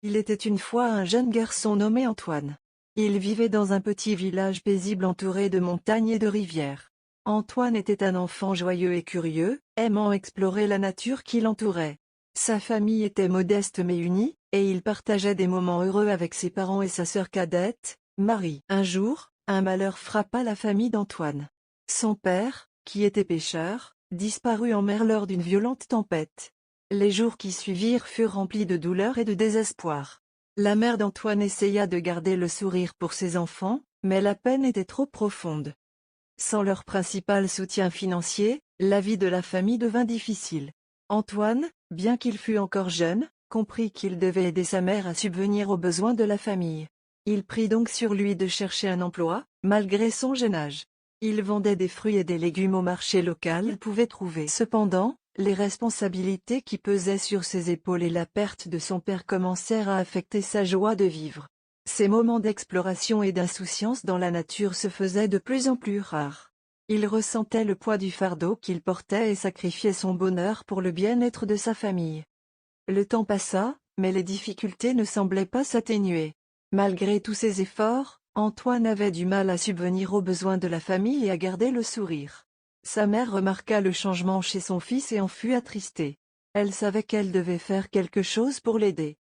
Il était une fois un jeune garçon nommé Antoine. Il vivait dans un petit village paisible entouré de montagnes et de rivières. Antoine était un enfant joyeux et curieux, aimant explorer la nature qui l'entourait. Sa famille était modeste mais unie, et il partageait des moments heureux avec ses parents et sa sœur cadette, Marie. Un jour, un malheur frappa la famille d'Antoine. Son père, qui était pêcheur, disparut en mer lors d'une violente tempête. Les jours qui suivirent furent remplis de douleur et de désespoir. La mère d'Antoine essaya de garder le sourire pour ses enfants, mais la peine était trop profonde. Sans leur principal soutien financier, la vie de la famille devint difficile. Antoine, bien qu'il fût encore jeune, comprit qu'il devait aider sa mère à subvenir aux besoins de la famille. Il prit donc sur lui de chercher un emploi, malgré son jeune âge. Il vendait des fruits et des légumes au marché local qu'il pouvait trouver. Cependant, les responsabilités qui pesaient sur ses épaules et la perte de son père commencèrent à affecter sa joie de vivre. Ces moments d'exploration et d'insouciance dans la nature se faisaient de plus en plus rares. Il ressentait le poids du fardeau qu'il portait et sacrifiait son bonheur pour le bien-être de sa famille. Le temps passa, mais les difficultés ne semblaient pas s'atténuer. Malgré tous ses efforts, Antoine avait du mal à subvenir aux besoins de la famille et à garder le sourire. Sa mère remarqua le changement chez son fils et en fut attristée. Elle savait qu'elle devait faire quelque chose pour l'aider.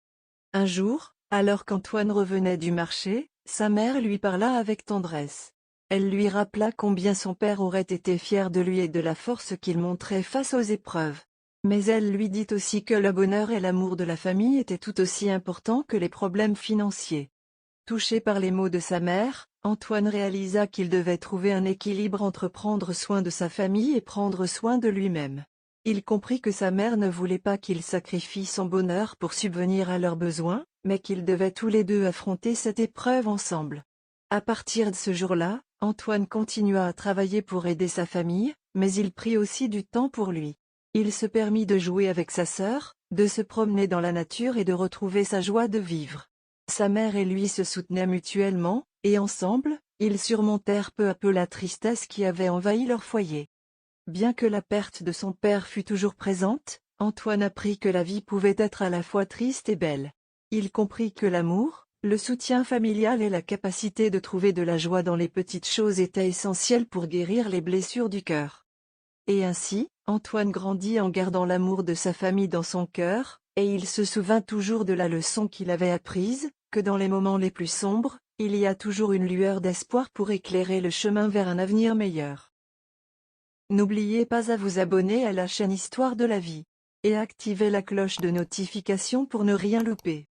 Un jour, alors qu'Antoine revenait du marché, sa mère lui parla avec tendresse. Elle lui rappela combien son père aurait été fier de lui et de la force qu'il montrait face aux épreuves. Mais elle lui dit aussi que le bonheur et l'amour de la famille étaient tout aussi importants que les problèmes financiers. Touché par les mots de sa mère, Antoine réalisa qu'il devait trouver un équilibre entre prendre soin de sa famille et prendre soin de lui-même. Il comprit que sa mère ne voulait pas qu'il sacrifie son bonheur pour subvenir à leurs besoins, mais qu'ils devaient tous les deux affronter cette épreuve ensemble. À partir de ce jour-là, Antoine continua à travailler pour aider sa famille, mais il prit aussi du temps pour lui. Il se permit de jouer avec sa sœur, de se promener dans la nature et de retrouver sa joie de vivre. Sa mère et lui se soutenaient mutuellement, et ensemble, ils surmontèrent peu à peu la tristesse qui avait envahi leur foyer. Bien que la perte de son père fût toujours présente, Antoine apprit que la vie pouvait être à la fois triste et belle. Il comprit que l'amour, le soutien familial et la capacité de trouver de la joie dans les petites choses étaient essentiels pour guérir les blessures du cœur. Et ainsi, Antoine grandit en gardant l'amour de sa famille dans son cœur, et il se souvint toujours de la leçon qu'il avait apprise, que dans les moments les plus sombres, il y a toujours une lueur d'espoir pour éclairer le chemin vers un avenir meilleur. N'oubliez pas à vous abonner à la chaîne Histoire de la vie. Et activez la cloche de notification pour ne rien louper.